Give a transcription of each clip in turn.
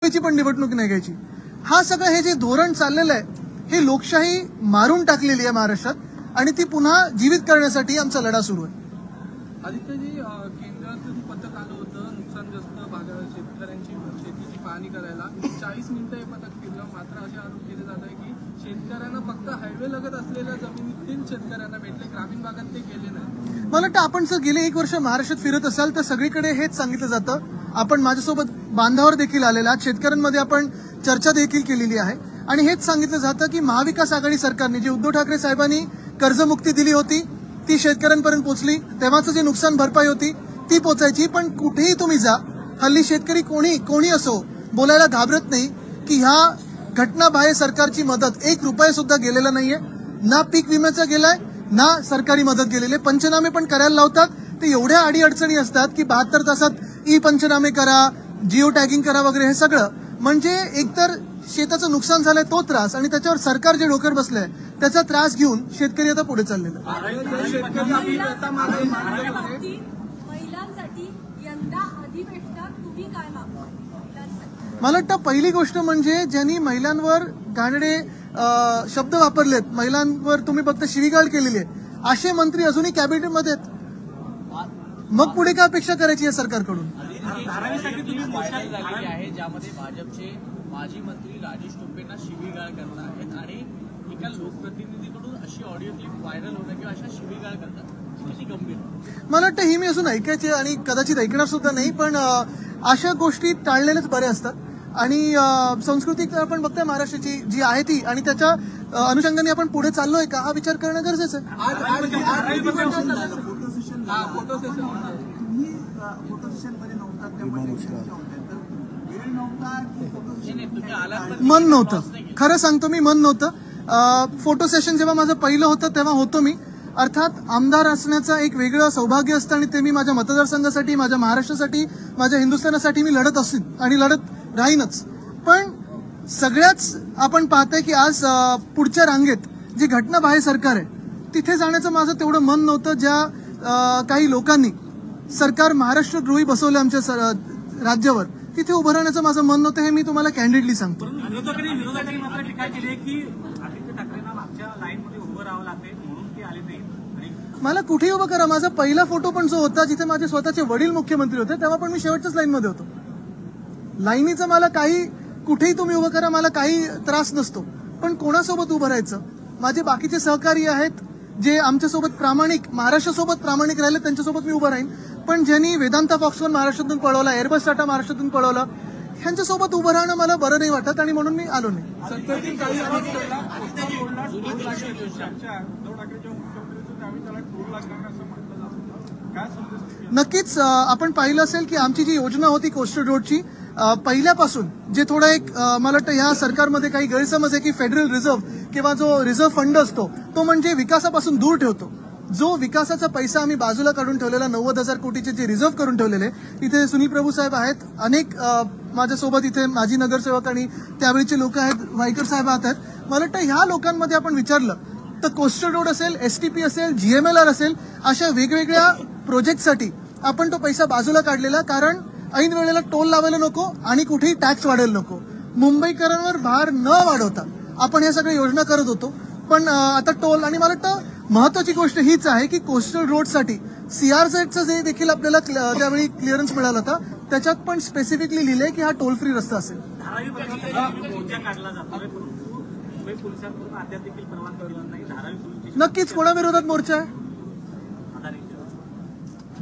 ची पण निवडणूक नाही घ्यायची. हा सगळं हे जे धोरण चाललेलं आहे हे लोकशाही मारून टाकलेली आहे महाराष्ट्रात आणि ती पुन्हा जीवित करण्यासाठी आमचा लढा सुरू आहे. आदित्यजी, केंद्रातून पथक आलं होतं नुकसानग्रस्त भागात शेतकऱ्यांची शेतीची पाहणी करायला. 40 मिनिटं हे पथक फिरलं, मात्र असे आरोप केले जात आहे की शेतकऱ्यांना फक्त हायवे लगत असलेल्या जमिनीतील शेतकऱ्यांना भेटले, ग्रामीण भागात ते गेले नाही. मला वाटतं आपण जर गेले 1 वर्ष महाराष्ट्रात फिरत असाल तर सगळीकडे हेच सांगितलं जातं. आपण माझ्यासोबत बांधावर देखील आलेला, शेतकऱ्यांमध्ये आपण चर्चा देखील केलेली आहे आणि हेच सांगितलं जातं की महाविकास आघाडी सरकारने जी उद्धव ठाकरे साहेबांनी कर्जमुक्ती दिली होती ती शेतकऱ्यांपर्यंत पोहोचली. तेव्हाचं जे नुकसान भरपाई होती ती पोचायची. पण कुठेही तुम्ही जा, हल्ली शेतकरी कोणी असो बोलायला घाबरत नाही की ह्या घटनाबाह्य सरकारची मदत 1 रुपया सुद्धा गेलेला नाहीये. ना पीक विम्याचा गेलाय ना सरकारी मदत गेलेली. पंचनामे पण करायला लावतात ते एवढ्या अडीअडचणी असतात की 72 तासात पंचनामे करा, जिओ टॅगिंग करा वगैरे. हे सगळं म्हणजे एकतर शेताचं नुकसान झालंय तो त्रास आणि त्याच्यावर सरकार जे डोक्यावर बसलंय त्याचा त्रास घेऊन शेतकरी आता पुढे चाललेला. मला वाटतं पहिली गोष्ट म्हणजे ज्यांनी महिलांवर घाणेरडे शब्द वापरलेत, महिलांवर तुम्ही फक्त शिवीगाळ केलेली आहे, असे मंत्री अजूनही कॅबिनेटमध्ये आहेत. मग पुढे काय अपेक्षा करायची या सरकारकडून? झालेली आहे ज्यामध्ये भाजपचे माजी मंत्री राजेश टोपेंना शिवीगाळ करत आहेत आणि एका लोकप्रतिनिधीकडून अशी ऑडिओ क्लिप व्हायरल होणं किंवा अशा शिवीगाळ करतात, किती गंभीर? मला वाटतं ही मी अजून ऐकायची आणि कदाचित ऐकणार सुद्धा नाही, पण अशा गोष्टी टाळलेल्याच बऱ्या असतात. आणि संस्कृती आपण बघतोय महाराष्ट्राची जी आहे ती आणि त्याच्या अनुषंगाने आपण पुढे चाललोय का हा विचार करणं गरजेचं आहे. मन नव्हतं, खरं सांगतो मी, मन नव्हतं. फोटो सेशन जेव्हा माझं पहिलं होतं तेव्हा होतो मी. अर्थात आमदार असण्याचं एक वेगळं सौभाग्य असतं आणि ते मी माझ्या मतदारसंघासाठी, माझ्या महाराष्ट्रासाठी, माझ्या हिंदुस्थानासाठी मी लढत असेल आणि लढत राहीनच. पण सगळ्याच आपण पाहतोय की आज पुढच्या रांगेत जी घटनाबाह्य सरकार आहे तिथे जाण्याचं माझं तेवढं मन नव्हतं. ज्या काही लोकांनी सरकार महाराष्ट्रद्रोही बसवलं आमच्या राज्यावर, तिथे उभं राहण्याचं माझं मन नव्हतं. हे मी तुम्हाला कॅन्डिडेटली सांगतो. विरोधकांनी मात्र टीका केली आहे की आदित्य ठाकरेंना मागच्या लाईनमध्ये उभं राहावं लागते म्हणून ते आले नाही. मला कुठेही उभं करा. माझा पहिला फोटो पण जो होता जिथे माझे स्वतःचे वडील मुख्यमंत्री होते तेव्हा पण मी शेवटच्याच लाईनमध्ये होतो. लाईनीचं मला काही कुठेही तुम्ही उभं करा, मला काही त्रास नसतो. पण कोणासोबत उभं राहायचं? माझे बाकीचे सहकारी आहेत जे आमच्यासोबत प्रामाणिक, महाराष्ट्रासोबत प्रामाणिक राहिले, त्यांच्यासोबत मी उभं राहीन. पण ज्यांनी वेदांता फॉक्सकॉन महाराष्ट्रातून पळवला, एअरबस टाटा महाराष्ट्रातून पळवलं, ह्यांच्यासोबत उभं राहणं मला बरं नाही वाटत आणि म्हणून मी आलो नाही. नक्कीच आपण पाहिलं असेल की आमची जी योजना होती कोस्टल रोडची, पहिल्यापासून जे थोडं एक मला वाटतं ह्या सरकारमध्ये काही गैरसमज आहे की फेडरल रिझर्व्ह किंवा जो रिझर्व्ह फंड असतो तो म्हणजे विकासापासून दूर ठेवतो. जो विकासाचा पैसा आम्ही बाजूला काढून ठेवलेला 90,000 कोटीचे जे रिझर्व्ह करून ठेवलेले, इथे सुनी प्रभू साहेब आहेत, अनेक माझ्यासोबत इथे माजी नगरसेवक आणि त्यावेळीचे लोक आहेत, वायकर साहेब आहेत. मला वाटतं ह्या लोकांमध्ये आपण विचारलं तर कोस्टल रोड असेल, एसटीपी असेल, जीएमएलआर असेल, अशा वेगवेगळ्या प्रोजेक्टसाठी आपण तो पैसा बाजूला काढलेला. कारण ऐन वेळेला टोल लावायला नको आणि कुठेही टॅक्स वाढायला नको. मुंबईकरांवर भार न वाढवता आपण या सगळ्या योजना करत होतो. पण आता टोल आणि मला वाटतं महत्वाची गोष्ट हीच आहे की कोस्टल रोडसाठी सीआरझेडचं जे देखील आपल्याला त्यावेळी क्लिअरन्स मिळाला होता त्याच्यात पण स्पेसिफिकली लिहिलंय की हा टोल फ्री रस्ता असेल. नक्कीच कोणाविरोधात मोर्चा आहे?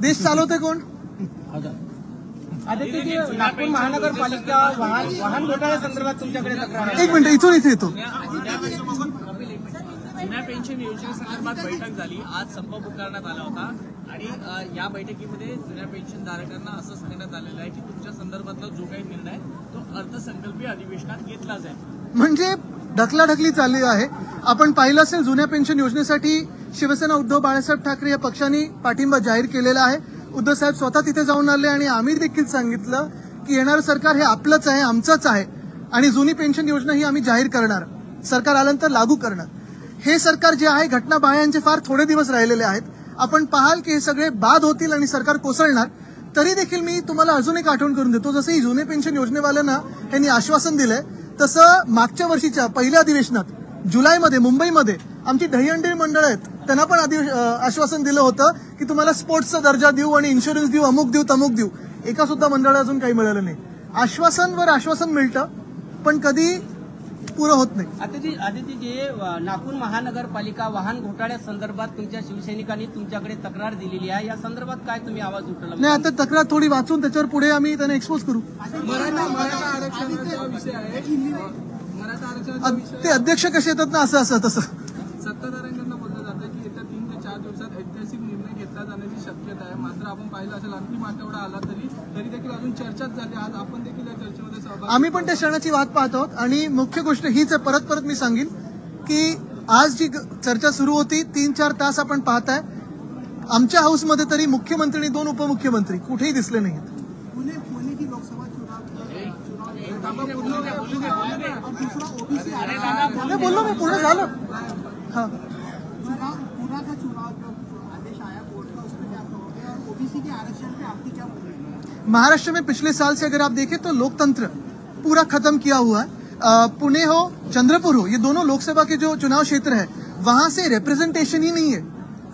देश चालवते कोण? आदित्यजी, नागपूर महानगरपालिका वाहन घोटाळ्यासंदर्भात तुमच्याकडे तक्रार आहे. एक मिनिट, इथून इथे येतो. जुन्या पेन्शन योजनेसंदर्भात बैठक झाली, आज संप पुकारण्यात आला होता आणि या बैठकीमध्ये जुन्या पेन्शनधारकांना असं सांगण्यात आलेलं आहे की तुमच्या संदर्भातला जो काही निर्णय तो अर्थसंकल्पीय अधिवेशनात घेतला जाईल. म्हणजे ढकलाढकली चालली आहे. आपण पाहिलं असेल जुन्या पेन्शन योजनेसाठी शिवसेना उद्धव बाळासाहेब ठाकरे या पक्षांनी पाठिंबा जाहीर केलेला आहे. उद्धव साहेब स्वतः तिथे जाऊन आले आणि आम्ही देखील सांगितलं की येणारं सरकार हे आपलंच आहे, आमचंच आहे आणि जुनी पेन्शन योजना ही आम्ही जाहीर करणार, सरकार आल्यानंतर लागू करणार. हे सरकार जे आहे घटनाबाह्यांचे फार थोडे दिवस राहिलेले आहेत. आपण पाहाल की हे सगळे बाद होतील आणि सरकार कोसळणार. तरी देखील मी तुम्हाला अजून एक आठवण करून देतो, जसं ही जुने पेन्शन योजनेवाल्यांना यांनी आश्वासन दिलंय, तसं मागच्या वर्षीच्या पहिल्या अधिवेशनात जुलैमध्ये मुंबईमध्ये आमची दहीहंडी मंडळ आहेत त्यांना पण आश्वासन दिलं होतं की तुम्हाला स्पोर्ट्सचा दर्जा देऊ आणि इन्शुरन्स देऊ, अमुक देऊ तमुक देऊ. एका सुद्धा मंडळाला अजून काही मिळालं नाही. आश्वासनवर आश्वासन मिळतं पण कधी पुरं होत नाही. आदित्यजी, नागपूर महानगरपालिका वाहन घोटाळ्यासंदर्भात तुमच्या शिवसैनिकांनी तुमच्याकडे तक्रार दिलेली आहे, या संदर्भात काय तुम्ही आवाज उठवला? नाही, आता तक्रार थोडी वाचून त्याच्यावर पुढे आम्ही त्यांना एक्सपोज करू. मराठा आरक्षणाचा विषय आहे. मराठा आरक्षणाचा विषय ते अध्यक्ष कसे येतात ना, असं तसं सत्ताधाऱ्यांकडून बोललं जातं की येत्या 3 ते 4 दिवसात ऐतिहासिक निर्णय घेतला जाण्याची शक्यता आहे. मात्र आपण पाहिलं असेल अंतिम आठवडा आला तरी देखील अजून चर्चाच झाली. आज आपण देखील या चर्चेमध्ये सहभागी. आम्ही पण त्या क्षणाची वाट पाहत आहोत आणि मुख्य गोष्ट हीच आहे, परत मी सांगेन की आज जी चर्चा सुरू होती 3-4 तास आपण पाहताय, आमच्या हाऊसमध्ये तरी मुख्यमंत्री आणि 2 उपमुख्यमंत्री कुठेही दिसले नाहीत. पुणे की लोकसभा चुनाव बोललो मी, पूर्ण झालं. हाँ, पूरा का चुनाव जो आदेश आया कोर्ट का उसमें क्या कहोगे, और ओबीसी के आरक्षण पे आपकी क्या बोलेंगे? महाराष्ट्र में पिछले साल से अगर आप देखें तो लोकतंत्र पूरा खत्म किया हुआ है. पुणे हो, चंद्रपुर हो, ये दोनों लोकसभा के जो चुनाव क्षेत्र है वहां से रिप्रेजेंटेशन ही नहीं है.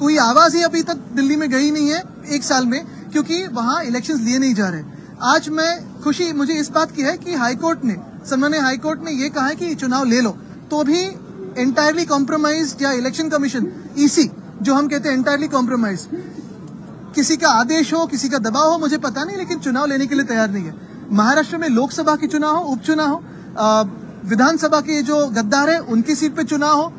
कोई आवाज ही अभी तक दिल्ली में गई नहीं है 1 साल में, क्योंकि वहां इलेक्शंस लिए नहीं जा रहे. आज खुशी मुझे इस बात की है कि हाईकोर्ट ने, सन्मान्य हाईकोर्ट ने ये कहा है कि चुनाव ले लो, तो भी एंटायरली कॉम्प्रोमाइज, या इलेक्शन कमीशन ईसी जो हम कहते हैं एंटायरली कॉम्प्रोमाइज, किसी का आदेश हो, किसी का दबाव हो, मुझे पता नहीं, लेकिन चुनाव लेने के लिए तैयार नहीं है. महाराष्ट्र में लोकसभा के चुनाव हो, उपचुनाव हो, विधानसभा के जो गद्दार है उनकी सीट पे चुनाव हो,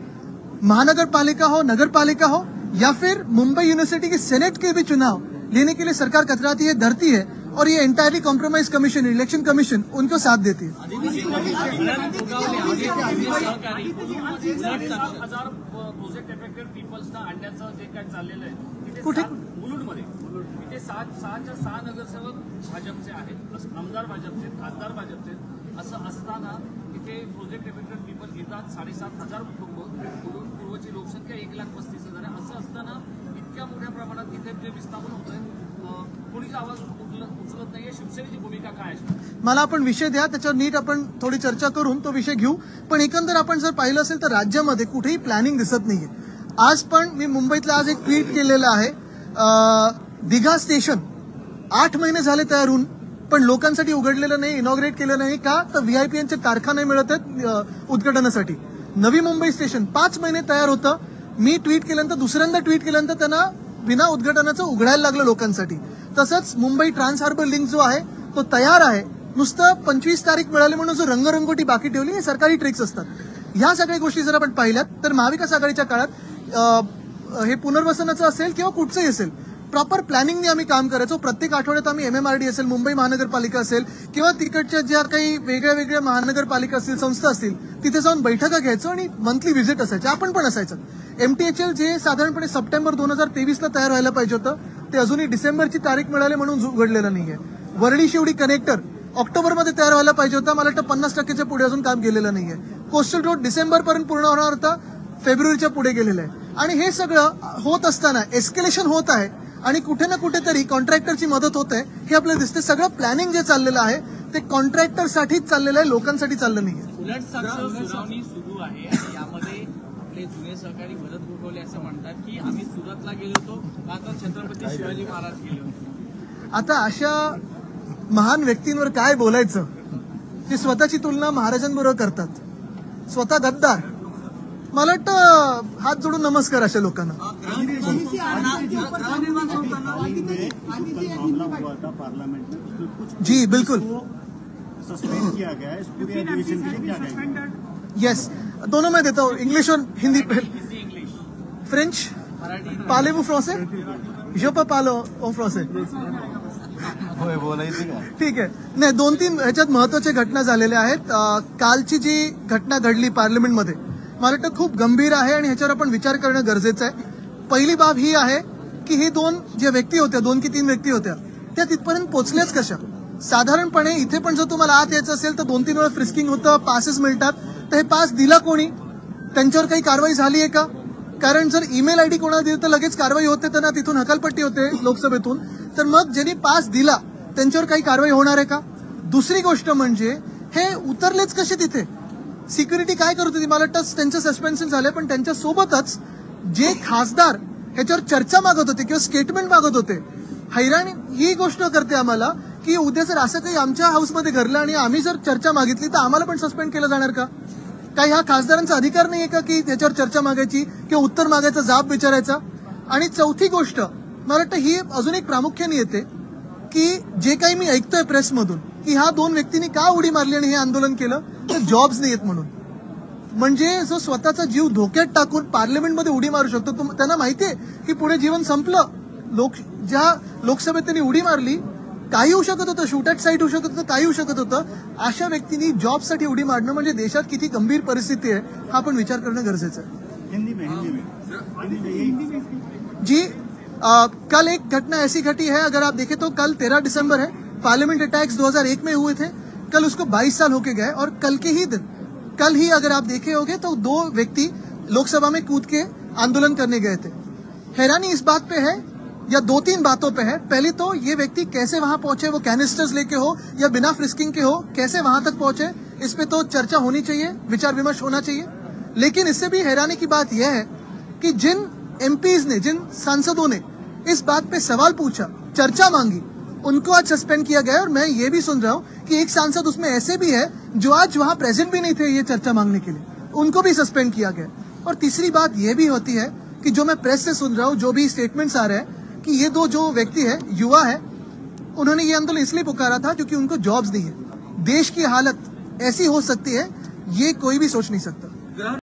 महानगर पालिका हो, नगर पालिका हो, या फिर मुंबई यूनिवर्सिटी के सेनेट के भी चुनाव लेने के लिए सरकार कतराती है, डरती है, और ये entirely compromise commission, election commission उनको साथ देती है. 10,000 प्रोजेक्ट इफेक्टेड पीपल्सना आणण्याचं जे काय चाललेलं आहे तिथे कुठे? मुलुंडमध्ये तिथे 6 नगरसेवक भाजपचे आहेत, आमदार भाजपचे, खासदार भाजपचे. असं असताना तिथे प्रोजेक्ट इफेक्टेड पीपल येतात. 7,500 कुटुंब, पूर्वची लोकसंख्या 1,35,000 आहे. असं असताना इतक्या मोठ्या प्रमाणात तिथे जे विस्थापन होत आहे, कोणीच आवाज उचलत नाहीये. शिवसेनेची भूमिका काय आहे? मला आपण विषय द्या, त्याच्यावर नीट आपण थोडी चर्चा करून तो विषय घेऊ. पण एकंदर आपण जर पाहिलं असेल तर राज्यामध्ये कुठेही प्लॅनिंग दिसत नाहीये. आज पण मी मुंबईतला आज एक ट्विट केलेलं आहे, दिघा स्टेशन 8 महिने झाले तयार होऊन पण लोकांसाठी उघडलेलं नाही, इनॉग्रेट केलं नाही. का तर व्हीआयपीएनचे तारखा नाही मिळत आहेत उद्घाटनासाठी. नवी मुंबई स्टेशन 5 महिने तयार होतं. मी ट्विट केल्यानंतर, दुसऱ्यांदा ट्विट केल्यानंतर त्यांना बिना उद्घाटनाचं उघडायला लागलं लोकांसाठी. तसंच मुंबई ट्रान्स हार्बर लिंक जो आहे तो तयार आहे. नुसतं 25 तारीख मिळाली म्हणून जो रंगरंगोटी बाकी ठेवली, हे सरकारी ट्रिक्स असतात. ह्या सगळ्या गोष्टी जर आपण पाहिल्यात तर महाविकास आघाडीच्या काळात हे पुनर्वसनाचं असेल किंवा कुठचंही असेल, प्रॉपर प्लॅनिंगने आम्ही काम करायचो. प्रत्येक आठवड्यात आम्ही MMRD असेल, मुंबई महानगरपालिका असेल किंवा तिकडच्या ज्या काही वेगळ्या महानगरपालिका असतील, संस्था असतील, तिथे जाऊन बैठका घ्यायचो आणि मंथली व्हिजिट असायचे. आपण पण असायचं. MTHL जे साधारणपणे सप्टेंबर 2023ला तयार व्हायला पाहिजे होतं, ते अजूनही डिसेंबरची तारीख मिळाली म्हणून उघडलेलं नाहीये. वरळी शिवडी कनेक्टर ऑक्टोबरमध्ये तयार व्हायला पाहिजे होता, मला वाटतं 50%च्या पुढे अजून काम केलेलं नाहीये. कोस्टल रोड डिसेंबरपर्यंत पूर्ण होणार होता, फेब्रुवारीच्या पुढे गेलेलं आहे. आणि हे सगळं होत असताना एस्केलेशन होत आहे आणि कुठे ना कुठेतरी कॉन्ट्रॅक्टरची मदत होत आहे, हे आपल्याला दिसते. सगळं प्लॅनिंग जे चाललेलं आहे ते कॉन्ट्रॅक्टरसाठीच चाललेलं आहे, लोकांसाठी चाललं नाहीये. उलट सुनावणी सुरू आहे आणि यामध्ये आपले जुने सहकारी भरत गोगवले असं म्हणतात की आम्ही सुरतला गेलो होतो, आता छत्रपती शिवाजी महाराज गेले होते. आता अशा महान व्यक्तींवर काय बोलायचं, ते स्वतःची तुलना महाराजांबरोबर करतात, स्वतः गद्दार. मला वाटतं हात जोडून नमस्कार अशा लोकांना. जी बिल्कुल, सस्पेंड किया गया है. इस पूरे एजुकेशन के लिए क्या कहेंगे? यस, दोनों में देता हूँ, इंग्लिश और हिंदी. फ्रेंच पाले वो फ्रांसे, जो पालो ओ फ्रांसे. ठीक आहे. नाही, 2-3 ह्याच्यात महत्वाच्या घटना झालेल्या आहेत. कालची जी घटना घडली पार्लमेंटमध्ये, मला वाटतं खूप गंभीर आहे आणि ह्याच्यावर आपण विचार करणं गरजेचं आहे. पहिली बाब ही आहे की हे 2 ज्या व्यक्ती होत्या, 2 की 3 व्यक्ती होत्या, त्या तिथपर्यंत पोहोचल्याच कशा. साधारणपणे इथे पण जर तुम्हाला आत यायचं असेल तर 2-3 वेळा फ्रिस्किंग होतं, पासेस मिळतात. तर हे पास दिला कोणी, त्यांच्यावर काही कारवाई झाली आहे का? कारण जर ईमेल ID कोणाला दिली तर लगेच कारवाई होते, त्यांना तिथून हकालपट्टी होते लोकसभेतून. तर मग ज्यांनी पास दिला त्यांच्यावर काही कारवाई होणार आहे का? दुसरी गोष्ट म्हणजे हे उतरलेच कसे तिथे? सिक्युरिटी काय करत होती? मला वाटतं त्यांचं सस्पेन्शन झालं, पण त्यांच्या सोबतच जे खासदार ह्याच्यावर चर्चा मागत होते किंवा स्टेटमेंट मागत होते, हैराणी ही गोष्ट करते आम्हाला की उद्या जर असं काही आमच्या हाऊसमध्ये घडलं आणि आम्ही जर चर्चा मागितली तर आम्हाला पण सस्पेंड केलं जाणार का? काही हा खासदारांचा अधिकार नाहीये का की त्याच्यावर चर्चा मागायची किंवा उत्तर मागायचा, जाब विचारायचा? आणि चौथी गोष्ट मला वाटतं ही अजून एक प्रामुख्याने येते की जे काही मी ऐकतोय प्रेसमधून की ह्या 2 व्यक्तींनी का उडी मारली आणि हे आंदोलन केलं, तर जॉब्स नाही आहेत म्हणून. म्हणजे जो स्वतःचा जीव धोक्यात टाकून पार्लमेंटमध्ये उडी मारू शकतो, त्यांना माहितीये की पुढे जीवन संपलं. ज्या लोकसभेत त्यांनी उडी मारली, काही होऊ शकत होतं, शूट ॲट साईट होऊ शकत होतं, काही होऊ शकत होतं. अशा व्यक्तींनी जॉबसाठी उडी मारणं म्हणजे देशात किती गंभीर परिस्थिती आहे हा आपण विचार करणं गरजेचं आहे. हिंदी में जी कल एक घटना ऐसी घटी है, अगर आप देखें तो कल 13 दिसंबर है, पार्लियामेंट अटैक्स 2001 में हुए थे, कल उसको 22 साल होके गए और कल के ही दिन, कल ही अगर आप देखे होंगे तो 2 व्यक्ति लोकसभा में कूद के आंदोलन करने गए थे. हैरानी इस बात पे है या 2-3 बातों पे है. पहले तो ये व्यक्ति कैसे वहां पहुंचे, वो कैनिस्टर्स लेके हो या बिना फ्रिस्किंग के हो, कैसे वहां तक पहुंचे, इस पे तो चर्चा होनी चाहिए, विचार विमर्श होना चाहिए. लेकिन इससे भी हैरानी की बात यह है कि जिन एमपीज ने, जिन सांसदों ने इस बात पे सवाल पूछा, चर्चा मांगी, उनको आज सस्पेंड किया गया. और मैं ये भी सुन रहा हूं कि एक सांसद उसमें ऐसे भी है जो आज वहां प्रेजेंट भी नहीं थे ये चर्चा मांगने के लिए, उनको भी सस्पेंड किया गया. और तीसरी बात यह भी होती है कि जो मैं प्रेस से सुन रहा हूं, जो भी स्टेटमेंट्स आ रहे हैं कि ये 2 जो व्यक्ति है, युवा है, उन्होंने ये आंदोलन इसलिए पुकारा था क्योंकि उनको जॉब्स नहीं है. देश की हालत ऐसी हो सकती है ये कोई भी सोच नहीं सकता.